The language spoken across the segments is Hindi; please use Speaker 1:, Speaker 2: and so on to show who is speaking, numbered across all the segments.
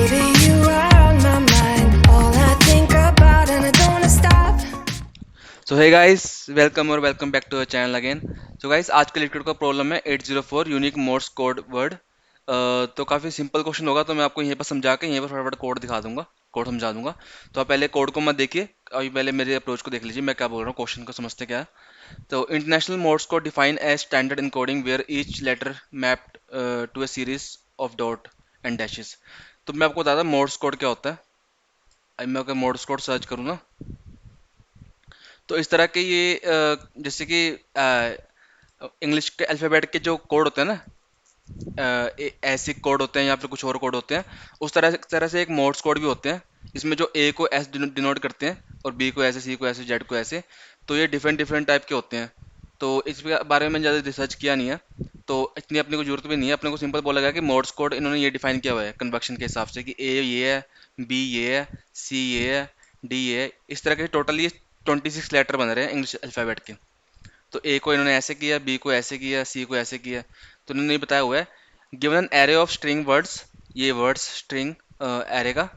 Speaker 1: Baby, you are on my mind. All I think about, and I don't wanna stop.
Speaker 2: So hey guys, welcome और welcome back to the channel again. So guys, आज के लिक्विड का प्रॉब्लम है 804 यूनिक मोड्स कोड वर्ड। तो काफ़ी सिंपल क्वेश्चन होगा, तो मैं आपको यहीं पर समझा के यहीं पर फटाफट कोड दिखा दूंगा, कोड समझा दूंगा। तो आप पहले कोड को मत देखिए, अभी पहले मेरे अप्रोच को देख लीजिए, मैं क्या बोल रहा हूँ, क्वेश्चन को समझते क्या है। तो इंटरनेशनल मोड्स को define as standard encoding where each letter mapped to a series of dot and dashes. तो मैं आपको बताता हूँ मोड्स कोड क्या होता है। अभी मैं अगर मोड्स कोड सर्च करूँ ना, तो इस तरह के ये जैसे कि इंग्लिश के अल्फ़ाबेट के जो कोड होते हैं ना, ऐसे कोड होते हैं या फिर कुछ और कोड होते हैं, उस तरह से एक मोड्स कोड भी होते हैं। इसमें जो ए को एस डिनोट करते हैं और बी को ऐसे, सी को ऐसे, जेड को ऐसे। तो ये डिफरेंट डिफरेंट टाइप के होते हैं। तो इस बारे में ज़्यादा रिसर्च किया नहीं है, तो इतनी अपने को जरूरत भी नहीं है। अपने को सिंपल बोला गया कि मोड्स कोड इन्होंने ये डिफाइन किया हुआ है कन्वर्शन के हिसाब से कि ए ये है, बी ये है, सी ये है, डी ये है। इस तरह के टोटल ये 26 लेटर बन रहे हैं इंग्लिश अल्फ़ाबेट के। तो ए को इन्होंने ऐसे किया, बी को ऐसे किया, सी को ऐसे किया। तो इन्होंने ये बताया हुआ है, given an array of string words, ये वर्ड्स स्ट्रिंग एरे का,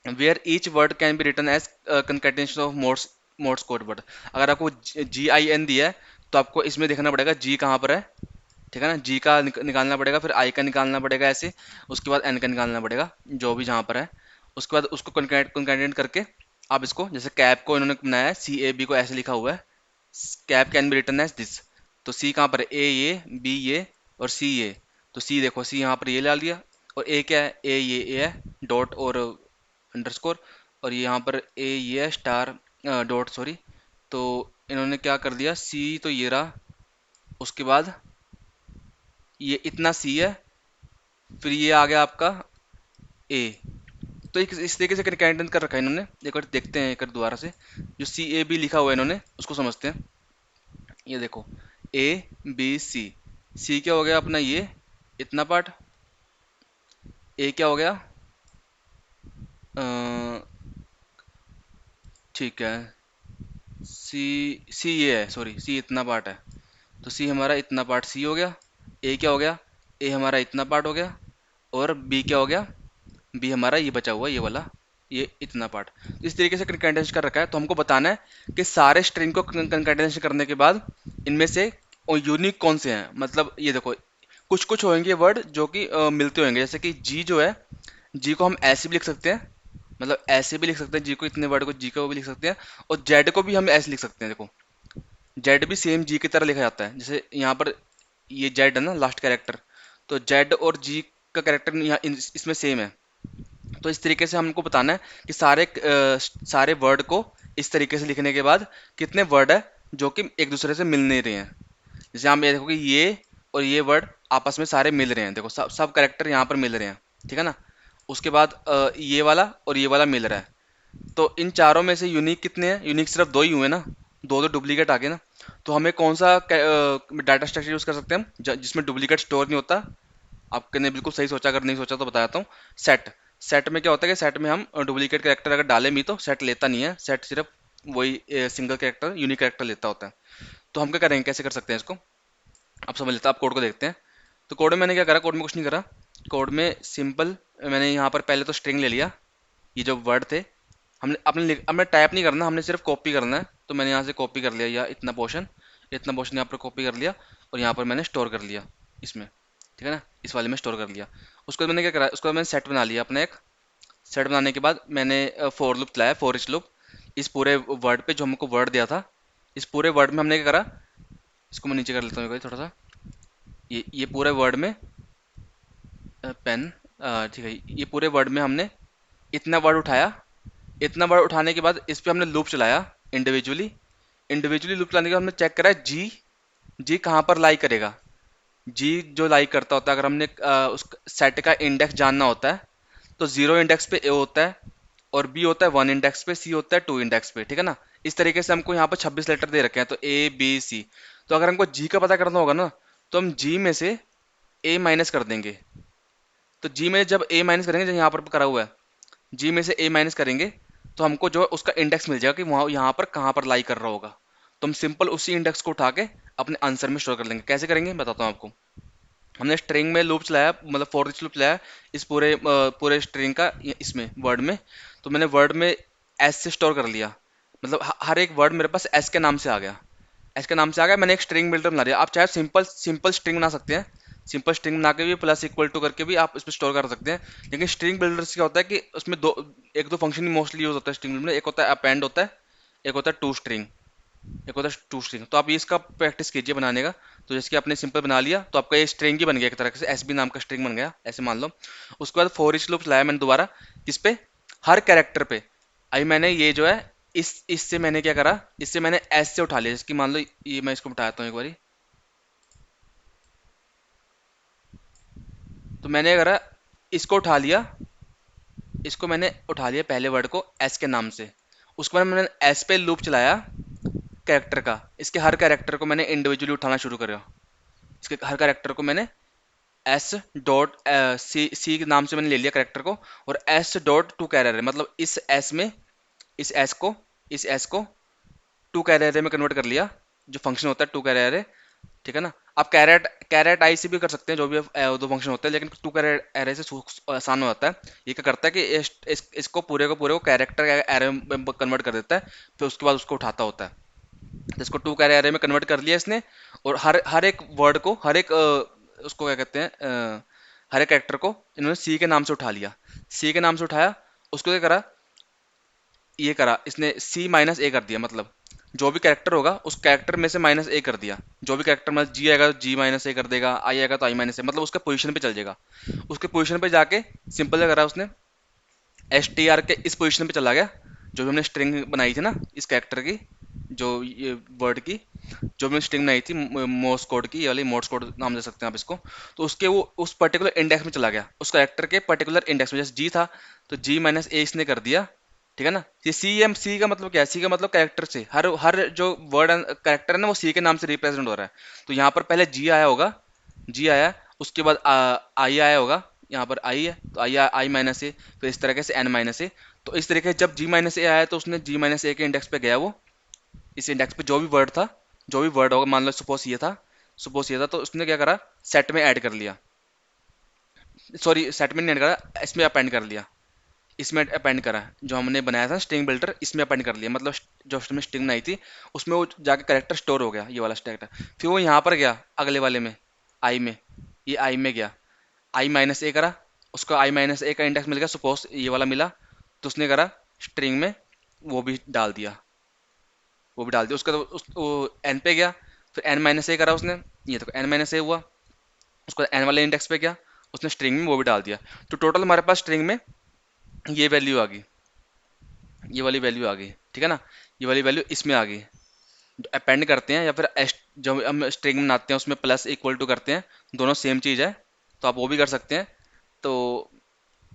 Speaker 2: where each word can be written as concatenation of morse morse code word. अगर आपको जी आई एन दिया है, तो आपको इसमें देखना पड़ेगा जी कहाँ पर है, ठीक है ना। जी का निकालना पड़ेगा, फिर आई का निकालना पड़ेगा ऐसे, उसके बाद एन का निकालना पड़ेगा, जो भी जहाँ पर है। उसके बाद उसको कंकेटेनेट करके आप इसको, जैसे कैप को इन्होंने बनाया है, सी ए बी को ऐसे लिखा हुआ है, cap can be written as this. तो सी कहाँ पर है, ए ये, बी ये और सी ये। तो सी देखो, सी यहाँ पर ये ला लिया, और ए क्या है, ए है, डॉट और अंडरस्कोर, और ये यहाँ पर ए ये है स्टार, डॉट सॉरी। तो इन्होंने क्या कर दिया, सी तो ये रहा, उसके बाद ये इतना सी है, फिर ये आ गया आपका ए। तो एक इस तरीके से कंकेटेनेट कर रखा है इन्होंने। एक बार देखते हैं, एक बार दोबारा से जो सी ए बी लिखा हुआ है इन्होंने, उसको समझते हैं। ये देखो, ए बी सी। सी क्या हो गया अपना, ये इतना पार्ट। ए क्या हो गया, अ, ठीक है, सी, सी ये है, सॉरी, सी इतना पार्ट है। तो सी हमारा इतना पार्ट सी हो गया। ए क्या हो गया, ए हमारा इतना पार्ट हो गया। और बी क्या हो गया, बी हमारा ये बचा हुआ, ये वाला, ये इतना पार्ट। तो इस तरीके से कंकेटेनेशन कर रखा है। तो हमको बताना है कि सारे स्ट्रिंग को कंकेटेनेशन करने के बाद इनमें से यूनिक कौन से हैं। मतलब ये देखो, कुछ कुछ होंगे वर्ड जो कि मिलते होंगे, जैसे कि जी जो है, जी को हम ऐसे भी लिख सकते हैं, मतलब ऐसे भी लिख सकते हैं जी को, इतने वर्ड को जी को भी लिख सकते हैं। और जेड को भी हम ऐसे लिख सकते हैं, देखो जेड भी सेम जी की तरह लिखा जाता है। जैसे यहाँ पर ये जेड है ना, लास्ट कैरेक्टर, तो जेड और जी का कैरेक्टर यहाँ इसमें सेम है। तो इस तरीके से हमको बताना है कि सारे वर्ड को इस तरीके से लिखने के बाद कितने वर्ड है जो कि एक दूसरे से मिल नहीं रहे हैं। जैसे हम ये देखो कि ये और ये वर्ड आपस में सारे मिल रहे हैं, देखो सब सब कैरेक्टर यहाँ पर मिल रहे हैं, ठीक है ना। उसके बाद ये वाला और ये वाला मिल रहा है। तो इन चारों में से यूनिक कितने हैं, यूनिक सिर्फ दो ही हुए ना, दो दो डुप्लीकेट आ गए ना। तो हमें कौन सा डाटा स्ट्रक्चर यूज कर सकते हैं हम, जिसमें डुप्लीकेट स्टोर नहीं होता। आपने बिल्कुल सही सोचा, अगर नहीं सोचा तो बताता हूँ। सेट, सेट में क्या होता है कि सेट में हम डुप्लीकेट कैरेक्टर अगर डालें भी तो सेट लेता नहीं है। सेट सिर्फ वही सिंगल कैरेक्टर, यूनिक कैरेक्टर लेता होता है। तो हम क्या करेंगे, कैसे कर सकते हैं इसको, आप समझ लेते हैं। आप कोड को देखते हैं। तो कोड में मैंने क्या करा, कोड में कुछ नहीं करा। कोड में सिंपल मैंने यहाँ पर पहले तो स्ट्रिंग ले लिया, ये जो वर्ड थे, हमने अपने हमने टाइप नहीं करना, हमने सिर्फ कॉपी करना है। तो मैंने यहाँ से कॉपी कर लिया, या इतना पोर्शन यहाँ पर कॉपी कर लिया, और यहाँ पर मैंने स्टोर कर लिया इसमें, ठीक है ना, इस वाले में स्टोर कर लिया। उसके बाद मैंने क्या करा, उसके बाद मैंने सेट बना लिया अपना एक। सेट बनाने के बाद मैंने फोर लूप चलाया, फोर इच लूप। इस पूरे वर्ड पे जो हमको वर्ड दिया था, इस पूरे वर्ड में हमने क्या करा, इसको मैं नीचे कर लेता हूँ थोड़ा सा। ये पूरे वर्ड में पेन, ठीक है, ये पूरे वर्ड में हमने इतना वर्ड उठाया। इतना वर्ड उठाने के बाद इस पे हमने लूप चलाया इंडिविजुअली। इंडिविजुअली लूप चलाने के बाद हमने चेक करा जी, जी कहाँ पर लाई करेगा। जी जो लाई करता होता है, अगर हमने उस सेट का इंडेक्स जानना होता है, तो जीरो इंडेक्स पे ए होता है, और बी होता है वन इंडेक्स पे, सी होता है टू इंडेक्स पे, ठीक है ना। इस तरीके से हमको यहाँ पर 26 लेटर दे रखे हैं, तो ए बी सी। तो अगर हमको जी का पता करना होगा ना, तो हम जी में से ए माइनस कर देंगे। तो जी में जब ए माइनस करेंगे, जो यहाँ पर करा हुआ है, जी में से ए माइनस करेंगे, तो हमको जो है उसका इंडेक्स मिल जाएगा कि वहाँ यहाँ पर कहाँ पर लाई कर रहा होगा। तो हम सिंपल उसी इंडेक्स को उठा के अपने आंसर में स्टोर कर लेंगे। कैसे करेंगे बताता हूँ आपको। हमने स्ट्रिंग में लूप चलाया, मतलब फॉर ईच लूप चलाया इस पूरे स्ट्रिंग का इसमें वर्ड में। तो मैंने वर्ड में एस से स्टोर कर लिया, मतलब हर एक वर्ड मेरे पास एस के नाम से आ गया। एस के नाम से आ गया, मैंने एक स्ट्रिंग बिल्डर बना दिया। आप चाहे सिंपल सिंपल स्ट्रिंग बना सकते हैं, सिंपल स्ट्रिंग बना के भी प्लस इक्वल टू करके भी आप इसमें स्टोर कर सकते हैं। लेकिन स्ट्रिंग बिल्डर से क्या होता है कि उसमें एक दो फंक्शन ही मोस्टली यूज होता है स्ट्रिंग बिल्डर में। एक होता है अपेंड होता है, एक होता है टू स्ट्रिंग, एक होता है टू स्ट्रिंग। तो आप ये इसका प्रैक्टिस कीजिए बनाने का। तो जैसे कि आपने सिंपल बना लिया तो आपका ये स्ट्रिंग ही बन गया, एक तरह से एस बी नाम का स्ट्रिंग बन गया, ऐसे मान लो। उसके बाद फॉर ईच लूप लाया मैंने दोबारा, किस पे, हर कैरेक्टर पे। अभी मैंने ये जो है इस इससे मैंने क्या करा, इससे मैंने एस से उठा लिया। जैसे कि मान लो ये मैं इसको उठाता हूँ एक बारी, तो मैंने करा, इसको उठा लिया, इसको मैंने उठा लिया पहले वर्ड को एस के नाम से। उसके बाद मैंने एस पे लूप चलाया कैरेक्टर का, इसके हर कैरेक्टर को मैंने इंडिविजुअली उठाना शुरू करा। इसके हर कैरेक्टर को मैंने एस डॉट सी के नाम से मैंने ले लिया कैरेक्टर को, और एस डॉट टू कैरियर है, मतलब इस एस में, इस एस को, इस एस को टू कैरियर में कन्वर्ट कर लिया, जो फंक्शन होता है टू कैरियर। ठीक है ना। आप कैरेट कैरेट आई से भी कर सकते हैं, जो भी दो फंक्शन होते हैं, लेकिन टू कैरेट एरे से आसान हो जाता है। ये क्या करता है कि इसको पूरे को कैरेक्टर एरे में कन्वर्ट कर देता है, फिर उसके बाद उसको उठाता होता है। तो इसको टू कैरेट एरे में कन्वर्ट कर लिया इसने, और हर हर एक वर्ड को, हर एक उसको क्या कहते हैं, हर एक कैरेक्टर को इन्होंने सी के नाम से उठा लिया। सी के नाम से उठाया, उसको क्या करा, ये करा इसने सी माइनस ए कर दिया, मतलब जो भी कैरेक्टर होगा उस कैरेक्टर में से माइनस ए कर दिया। जो भी कैरेक्टर में जी आएगा तो जी माइनस ए कर देगा, आई आएगा तो आई माइनस ए, मतलब उसके पोजीशन पे चल जाएगा। उसके पोजीशन पे जाके सिंपल क्या करा उसने, एस टी आर के इस पोजीशन पे चला गया, जो भी हमने स्ट्रिंग बनाई थी ना इस कैरेक्टर की, जो ये वर्ड की जो हमने स्ट्रिंग बनाई थी मोर्स कोड की, ये वाली मोर्स कोड नाम दे सकते हैं आप इसको। तो उसके वो उस पर्टिकुलर इंडेक्स में चला गया, उस कैरेक्टर के पर्टिकुलर इंडेक्स में। जैसे जी था तो जी माइनस ए इसने कर दिया। ठीक है ना। ये सी एम सी का मतलब क्या है, सी का मतलब कैरेक्टर से, हर हर जो वर्ड कैरेक्टर है ना वो सी के नाम से रिप्रेजेंट हो रहा है। तो यहाँ पर पहले जी आया होगा, जी आया, उसके बाद आई आया होगा, यहाँ पर आई है तो आई आई माइनस ए, फिर इस तरीके से एन माइनस ए। तो इस तरीके से जब जी माइनस ए आया तो उसने जी माइनस ए के इंडेक्स पे गया वो, इस इंडेक्स पे जो भी वर्ड था, जो भी वर्ड होगा, मान लो सपोज ये था, सपोज ये था, तो उसने क्या करा, सेट में ऐड कर लिया, सॉरी सेट में नहीं ऐड करा, इसमें अपेंड कर लिया, इसमें अपेंड करा, जो हमने बनाया था स्ट्रिंग बिल्डर इसमें अपेंड कर लिया, मतलब जो हमने स्ट्रिंग बनाई थी उसमें वो जाके करेक्टर स्टोर हो गया, ये वाला कैरेक्टर। फिर वो यहाँ पर गया अगले वाले में, आई में, ये आई में गया, आई माइनस ए करा, उसको आई माइनस ए का इंडेक्स मिल गया, सपोज ये वाला मिला, तो उसने करा स्ट्रिंग में वो भी डाल दिया, वो भी डाल दिया। उसका तो वो एन पे गया, फिर एन माइनस ए करा उसने, ये तो एन माइनस ए हुआ, उसको एन वाले इंडेक्स पे गया, उसने स्ट्रिंग में वो भी डाल दिया। तो टोटल हमारे पास स्ट्रिंग में ये वैल्यू आ गई, ये वाली वैल्यू आ गई। ठीक है ना। ये वाली वैल्यू इसमें आ गई। अपेंड करते हैं या फिर जो हम स्ट्रिंग बनाते हैं उसमें प्लस इक्वल टू करते हैं, दोनों सेम चीज़ है, तो आप वो भी कर सकते हैं। तो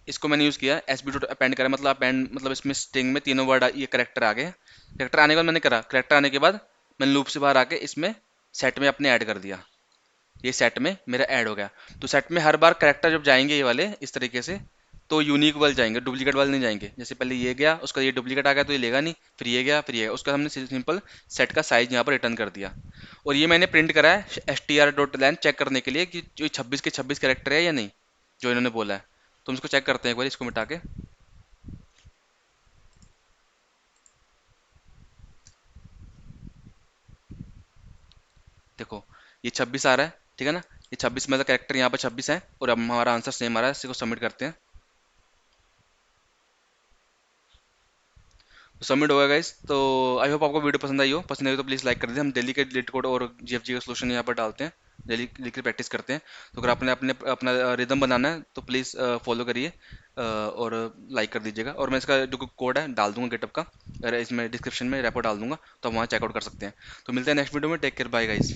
Speaker 2: इसको मैंने यूज़ किया एस बी टू अपेंड करा, मतलब अपेंड मतलब इसमें स्ट्रिंग में तीनों वर्ड ये करेक्टर आ गए। करेक्टर आने के बाद मैंने करा, करेक्टर आने के बाद मैंने लूप से बाहर आके इसमें सेट में अपने ऐड कर दिया, ये सेट में मेरा ऐड हो गया। तो सेट में हर बार करेक्टर जब जाएंगे ये वाले इस तरीके से, तो यूनिक वाले जाएंगे, डुप्लीकेट वाले नहीं जाएंगे। जैसे पहले ये गया, उसका ये डुप्लीकेट आ गया तो ये लेगा नहीं, फिर ये गया, फिर ये गया, उसका हमने सिंपल सेट का साइज यहाँ पर रिटर्न कर दिया। और ये मैंने प्रिंट करा है S T R dot line check करने के लिए कि जो 26 के 26 करेक्टर है या नहीं, जो इन्होंने बोला है। तो हम इसको चेक करते हैं एक बार, इसको मिटा के। देखो ये 26 आ रहा है, ठीक है ना। ये 26 मतलब कैरेक्टर यहाँ पर 26 है, और अब हमारा आंसर सेम आ रहा है। इसी को सबमिट करते हैं। तो सबमिट होगा गाइस। तो आई होप आपको वीडियो पसंद आई हो, पसंद आई हो तो प्लीज़ लाइक कर दीजिए। हम डेली के लेट कोड और जीएफजी का सोल्यूशन यहाँ पर डालते हैं, डेली की प्रैक्टिस करते हैं। तो अगर आपने अपने अपना रिदम बनाना है तो प्लीज़ फॉलो करिए और लाइक कर दीजिएगा। और मैं इसका जो कोड है डाल दूंगा गेटअप का, अगर इसमें डिस्क्रिप्शन में रेपो डाल दूंगा, तो आप वहाँ चेकआउट कर सकते हैं। तो मिलते हैं नेक्स्ट वीडियो में। Take care, bye guys.